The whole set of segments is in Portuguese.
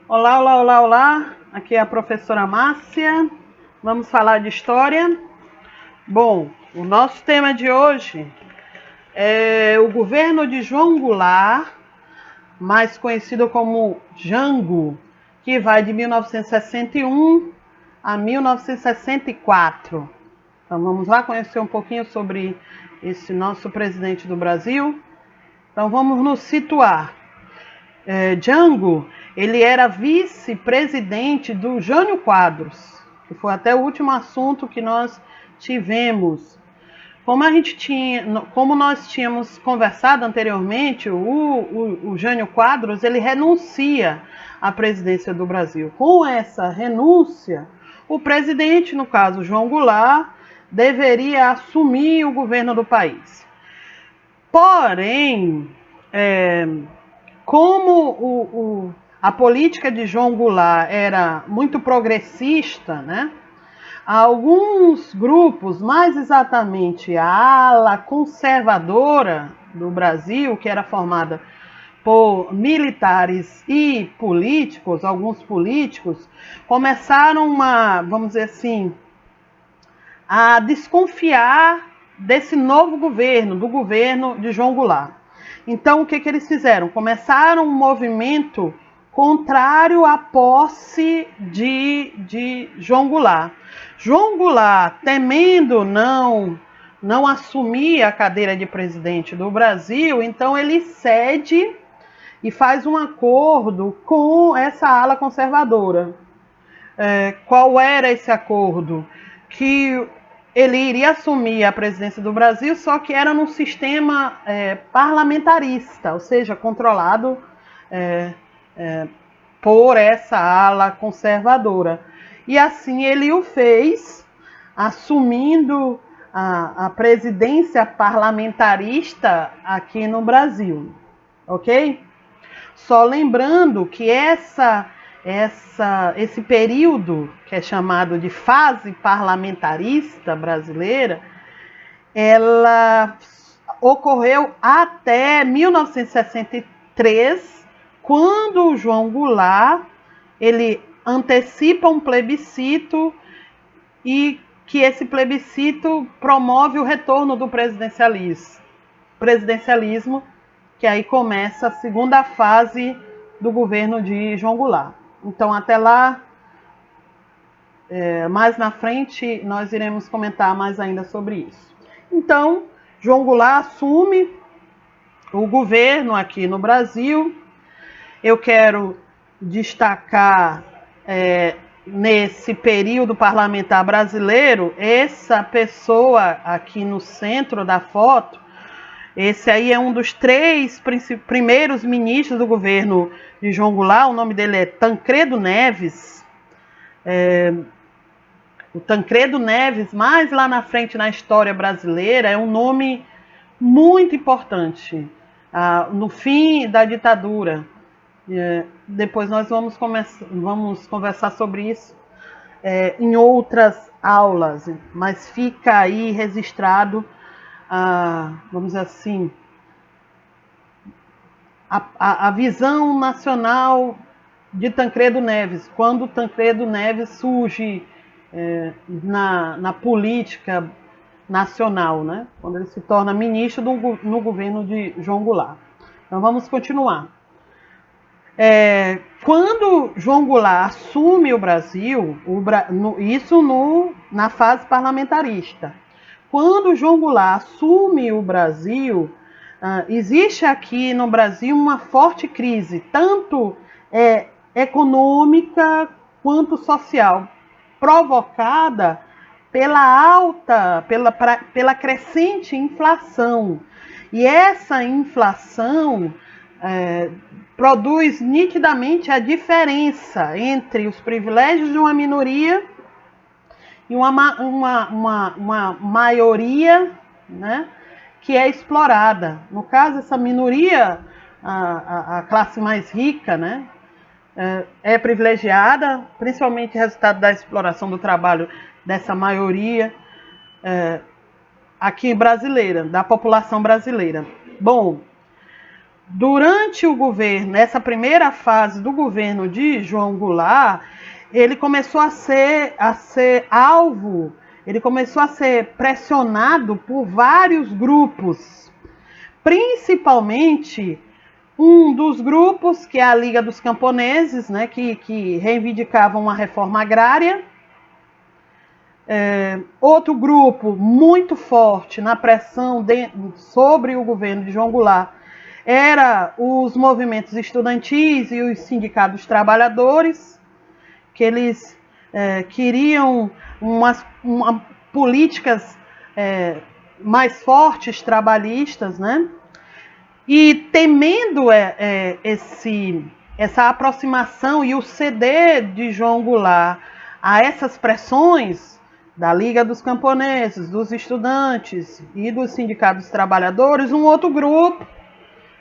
Olá, olá, olá, olá. Aqui é a professora Márcia. Vamos falar de história. Bom, o nosso tema de hoje é o governo de João Goulart, mais conhecido como Jango, que vai de 1961 a 1964. Então vamos lá conhecer um pouquinho sobre esse nosso presidente do Brasil. Então vamos nos situar. Jango, ele era vice-presidente do Jânio Quadros, que foi até o último assunto que nós tivemos. Como nós tínhamos conversado anteriormente, o Jânio Quadros, ele renuncia à presidência do Brasil. Com essa renúncia, o presidente, no caso João Goulart, deveria assumir o governo do país. Porém, como a política de João Goulart era muito progressista, né? Alguns grupos, mais exatamente a ala conservadora do Brasil, que era formada por militares e políticos, alguns políticos, começaram vamos dizer assim, a desconfiar desse novo governo, do governo de João Goulart. Então, o que eles fizeram? Começaram um movimento contrário à posse de João Goulart. João Goulart, temendo não assumir a cadeira de presidente do Brasil, então ele cede e faz um acordo com essa ala conservadora. Qual era esse acordo? Que ele iria assumir a presidência do Brasil, só que era num sistema parlamentarista, ou seja, controlado por essa ala conservadora. E assim ele o fez, assumindo a presidência parlamentarista aqui no Brasil, ok? Só lembrando que esse período, que é chamado de fase parlamentarista brasileira, ela ocorreu até 1963, quando o João Goulart ele antecipa um plebiscito e que esse plebiscito promove o retorno do presidencialismo, que aí começa a segunda fase do governo de João Goulart. Então, até lá, mais na frente, nós iremos comentar mais ainda sobre isso. Então, João Goulart assume o governo aqui no Brasil. Eu quero destacar, nesse período parlamentar brasileiro, essa pessoa aqui no centro da foto. Esse aí é um dos 3 primeiros ministros do governo de João Goulart. O nome dele é Tancredo Neves. O Tancredo Neves, mais lá na frente na história brasileira, é um nome muito importante. No fim da ditadura. Depois nós vamos conversar sobre isso em outras aulas, mas fica aí registrado, vamos dizer assim, a visão nacional de Tancredo Neves, quando Tancredo Neves surge na política nacional, né? Quando ele se torna ministro no governo de João Goulart. Então vamos continuar. Quando João Goulart assume o Brasil, isso na fase parlamentarista. Quando João Goulart assume o Brasil, existe aqui no Brasil uma forte crise, tanto econômica quanto social, provocada pela crescente inflação. E essa inflação produz nitidamente a diferença entre os privilégios de uma minoria e uma maioria, né, que é explorada. No caso, essa minoria, a classe mais rica, né, é privilegiada, principalmente resultado da exploração do trabalho dessa maioria aqui brasileira, da população brasileira. Bom, durante o governo, nessa primeira fase do governo de João Goulart, ele começou a ser alvo, ele começou a ser pressionado por vários grupos, principalmente um dos grupos, que é a Liga dos Camponeses, né, que reivindicavam uma reforma agrária. Outro grupo muito forte na pressão sobre o governo de João Goulart era os movimentos estudantis e os sindicatos trabalhadores, que eles queriam políticas mais fortes trabalhistas, né? E temendo essa aproximação e o ceder de João Goulart a essas pressões da Liga dos Camponeses, dos estudantes e dos sindicatos trabalhadores, um outro grupo,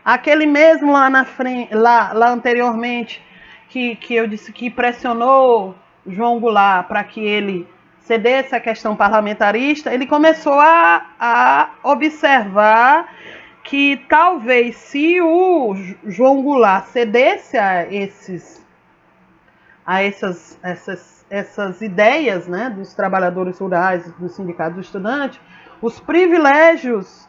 aquele mesmo lá na frente, lá anteriormente, que eu disse que pressionou João Goulart para que ele cedesse a questão parlamentarista, ele começou a observar que talvez se o João Goulart cedesse a essas ideias, né, dos trabalhadores rurais, dos sindicatos estudantes, os privilégios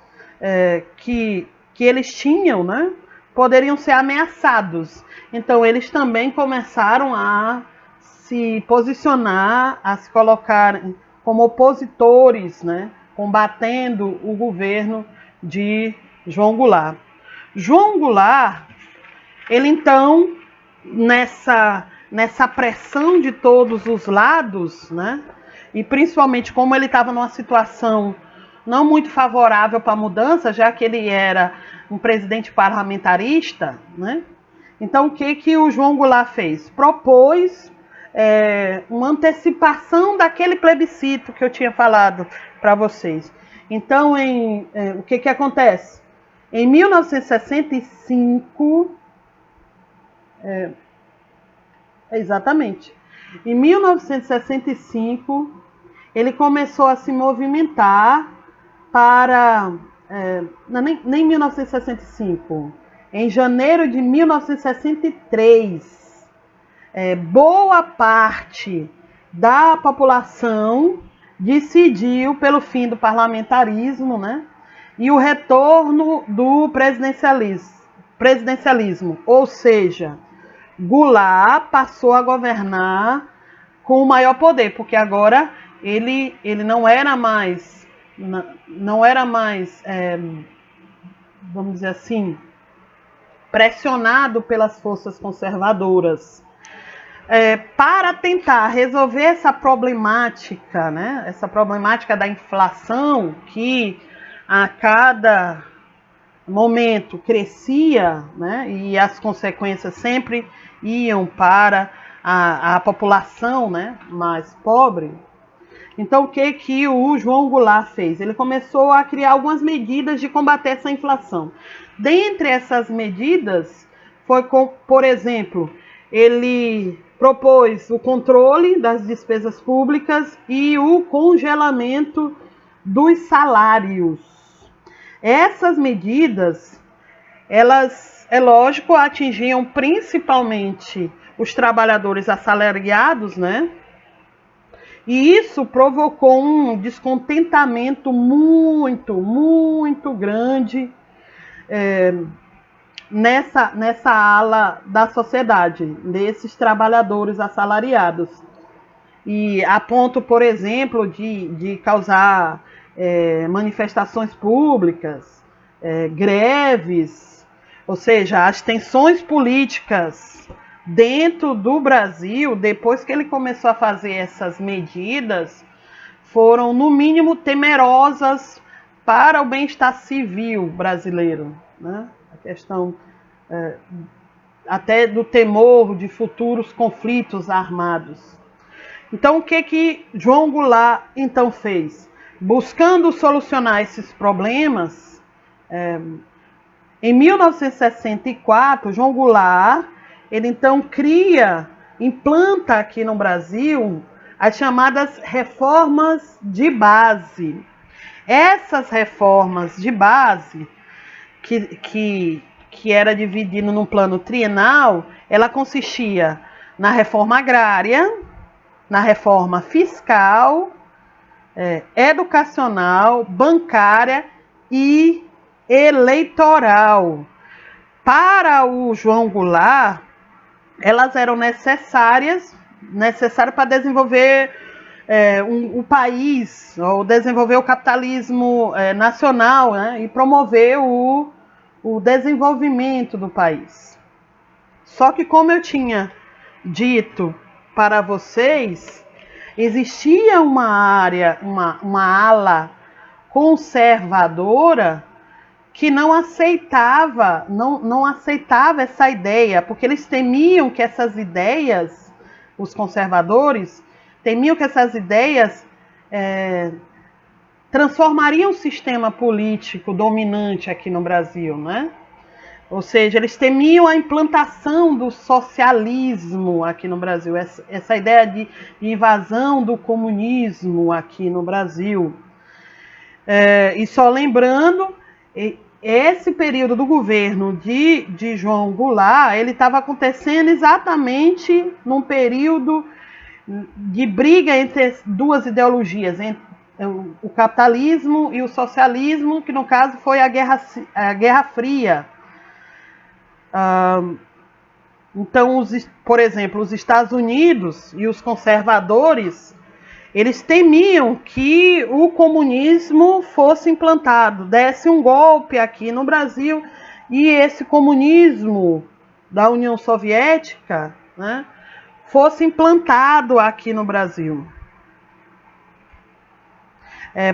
que eles tinham, né, poderiam ser ameaçados. Então eles também começaram a se posicionar, a se colocar como opositores, né, combatendo o governo de João Goulart. João Goulart, ele então, nessa pressão de todos os lados, né, e principalmente como ele estava numa situação não muito favorável para a mudança, já que ele era um presidente parlamentarista, né, então o que o João Goulart fez? Propôs uma antecipação daquele plebiscito que eu tinha falado para vocês. Então, o que acontece? Em 1965, exatamente, em 1965, ele começou a se movimentar para, nem 1965, em janeiro de 1963, boa parte da população decidiu pelo fim do parlamentarismo, né? E o retorno do presidencialismo, ou seja, Goulart passou a governar com o maior poder, porque agora ele não era mais, vamos dizer assim, pressionado pelas forças conservadoras. Para tentar resolver essa problemática, né? Essa problemática da inflação que a cada momento crescia, né? E as consequências sempre iam para a população, né? Mais pobre. Então, o que o João Goulart fez? Ele começou a criar algumas medidas de combater essa inflação. Dentre essas medidas, foi, por exemplo, ele propôs o controle das despesas públicas e o congelamento dos salários. Essas medidas, elas, é lógico, atingiam principalmente os trabalhadores assalariados, né? E isso provocou um descontentamento muito, muito grande nessa ala da sociedade, desses trabalhadores assalariados. E a ponto, por exemplo, de causar manifestações públicas, greves, ou seja, as tensões políticas dentro do Brasil, depois que ele começou a fazer essas medidas, foram, no mínimo, temerosas para o bem-estar civil brasileiro, né? A questão até do temor de futuros conflitos armados. Então, o que João Goulart então fez? Buscando solucionar esses problemas, em 1964, João Goulart, ele então implanta aqui no Brasil as chamadas reformas de base. Essas reformas de base, que que era dividido num plano trienal, ela consistia na reforma agrária, na reforma fiscal, educacional, bancária e eleitoral. Para o João Goulart, elas eram necessárias para desenvolver o país, ou desenvolver o capitalismo nacional, né, e promover o desenvolvimento do país. Só que, como eu tinha dito para vocês, existia uma área, uma ala conservadora que não aceitava essa ideia, porque eles temiam que essas ideias, os conservadores, temiam que essas ideias transformariam o sistema político dominante aqui no Brasil, né? Ou seja, eles temiam a implantação do socialismo aqui no Brasil, essa ideia de invasão do comunismo aqui no Brasil. E só lembrando, esse período do governo de João Goulart, ele estava acontecendo exatamente num período de briga entre duas ideologias, entre o capitalismo e o socialismo, que no caso foi a Guerra Fria. Então, por exemplo, os Estados Unidos e os conservadores, eles temiam que o comunismo fosse implantado, desse um golpe aqui no Brasil, e esse comunismo da União Soviética, né, fosse implantado aqui no Brasil.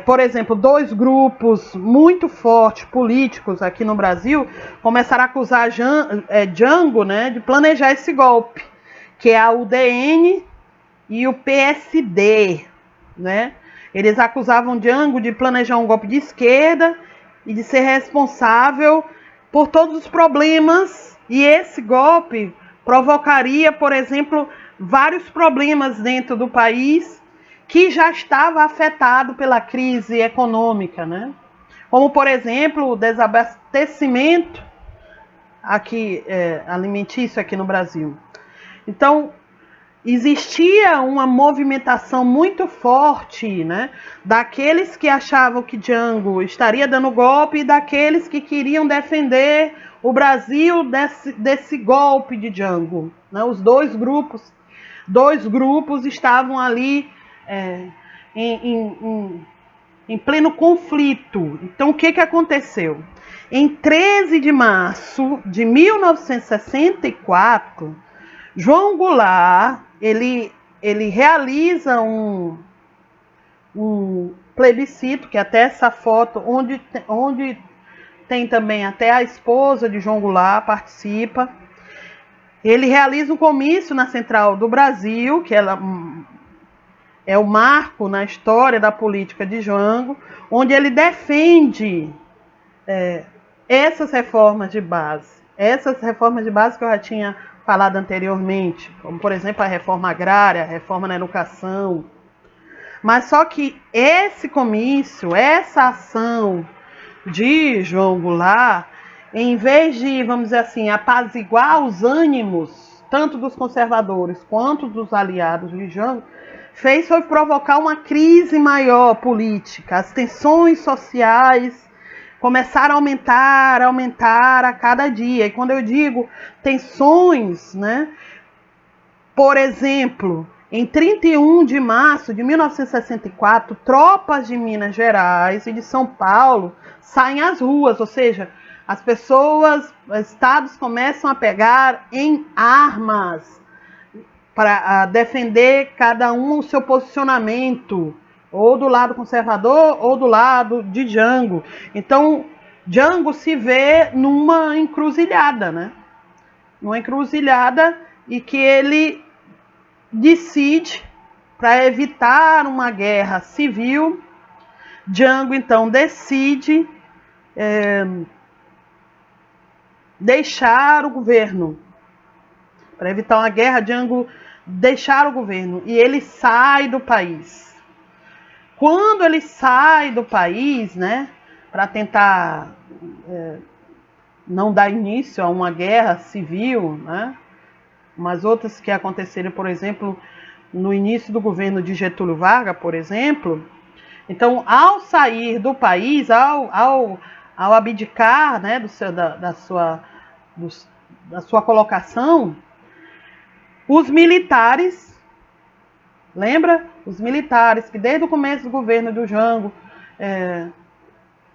Por exemplo, dois grupos muito fortes políticos aqui no Brasil começaram a acusar Jango, né, de planejar esse golpe, que é a UDN e o PSD, né? Eles acusavam Jango de planejar um golpe de esquerda e de ser responsável por todos os problemas, e esse golpe provocaria, por exemplo, vários problemas dentro do país que já estava afetado pela crise econômica, né? Como, por exemplo, o desabastecimento alimentício aqui no Brasil. Então, existia uma movimentação muito forte, né, daqueles que achavam que Jango estaria dando golpe e daqueles que queriam defender o Brasil desse golpe de Jango, né? Os dois grupos estavam ali em pleno conflito. Então, o que aconteceu? Em 13 de março de 1964, João Goulart, ele realiza um plebiscito, que até essa foto, onde tem também até a esposa de João Goulart participa. Ele realiza um comício na Central do Brasil, que ela é o marco na história da política de Jango, onde ele defende essas reformas de base. Essas reformas de base que eu já tinha falado anteriormente, como, por exemplo, a reforma agrária, a reforma na educação. Mas só que esse comício, essa ação de João Goulart, em vez de, vamos dizer assim, apaziguar os ânimos, tanto dos conservadores quanto dos aliados de Jango, foi provocar uma crise maior política. As tensões sociais começaram a aumentar a cada dia. E quando eu digo tensões, né, por exemplo, em 31 de março de 1964, tropas de Minas Gerais e de São Paulo saem às ruas, ou seja, as pessoas, estados começam a pegar em armas para defender cada um o seu posicionamento, ou do lado conservador ou do lado de Jango. Então, Jango se vê numa encruzilhada, né? Numa encruzilhada, e que ele decide, para evitar uma guerra civil, Jango então decide deixar o governo. Para evitar uma guerra, Jango deixar o governo, e ele sai do país. Quando ele sai do país, né, para tentar não dar início a uma guerra civil, né? Mas outras que aconteceram, por exemplo, no início do governo de Getúlio Vargas, por exemplo. Então, ao sair do país, ao abdicar, né, da sua colocação, os militares, lembra? Os militares que desde o começo do governo do Jango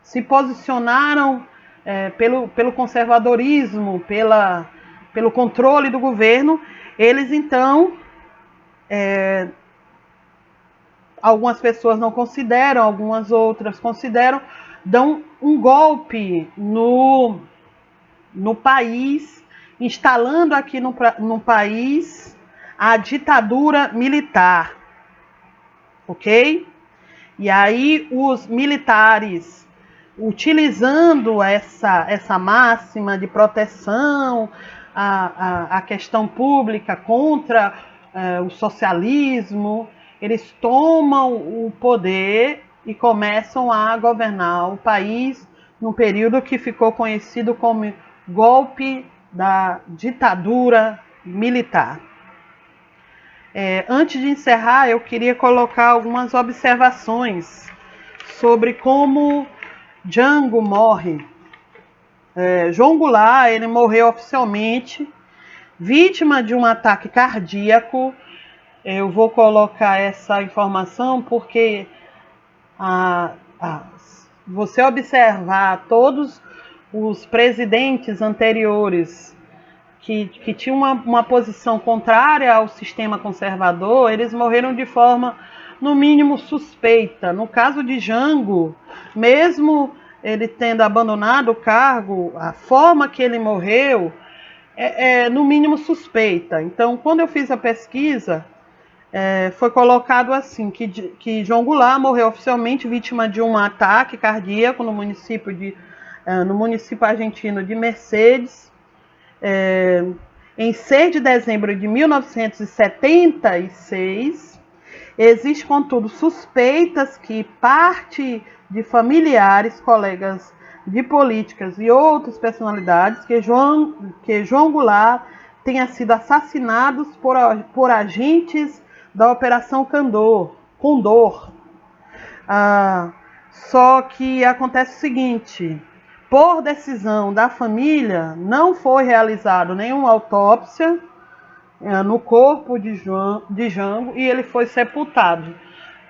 se posicionaram pelo conservadorismo, pelo controle do governo, eles então, algumas pessoas não consideram, algumas outras consideram, dão um golpe no país, instalando aqui no país a ditadura militar, ok? E aí os militares, utilizando essa máxima de proteção à questão pública contra o socialismo, eles tomam o poder e começam a governar o país num período que ficou conhecido como golpe da ditadura militar. Antes de encerrar, eu queria colocar algumas observações sobre como Jango morre. João Goulart, ele morreu oficialmente vítima de um ataque cardíaco. Eu vou colocar essa informação porque você observar todos os presidentes anteriores que tinham uma posição contrária ao sistema conservador, eles morreram de forma, no mínimo, suspeita. No caso de Jango, mesmo ele tendo abandonado o cargo, a forma que ele morreu no mínimo, suspeita. Então, quando eu fiz a pesquisa, foi colocado assim, que João Goulart morreu oficialmente vítima de um ataque cardíaco no município argentino de Mercedes, em 6 de dezembro de 1976. Existe, contudo, suspeitas que parte de familiares, colegas de políticas e outras personalidades que João Goulart tenha sido assassinado por agentes da Operação Condor. Só que acontece o seguinte: por decisão da família, não foi realizada nenhuma autópsia no corpo de Jango e ele foi sepultado.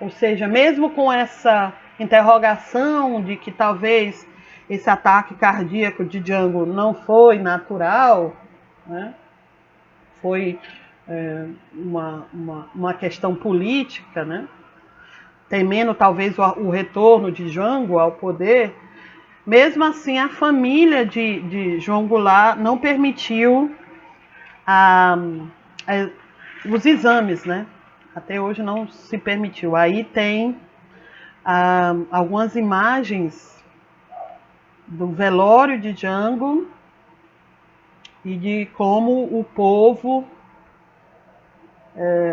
Ou seja, mesmo com essa interrogação de que talvez esse ataque cardíaco de Jango não foi natural, né? Foi uma questão política, né? Temendo talvez o retorno de Jango ao poder. Mesmo assim, a família de João Goulart não permitiu os exames, né? Até hoje não se permitiu. Aí tem algumas imagens do velório de Jango e de como o povo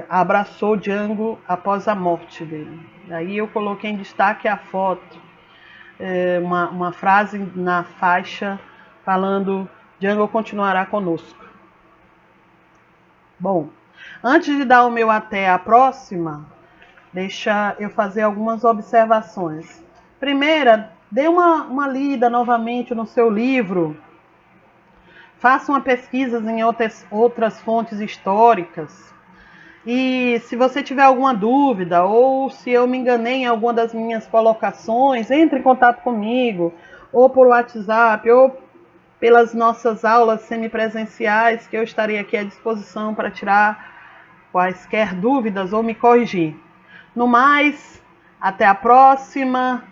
abraçou Jango após a morte dele. Aí eu coloquei em destaque a foto, uma frase na faixa falando: Jango continuará conosco. Bom, antes de dar o meu até a próxima, deixa eu fazer algumas observações. Primeira, dê uma lida novamente no seu livro. Faça uma pesquisa em outras fontes históricas. E se você tiver alguma dúvida ou se eu me enganei em alguma das minhas colocações, entre em contato comigo, ou por WhatsApp, ou pelas nossas aulas semipresenciais, que eu estarei aqui à disposição para tirar quaisquer dúvidas ou me corrigir. No mais, até a próxima.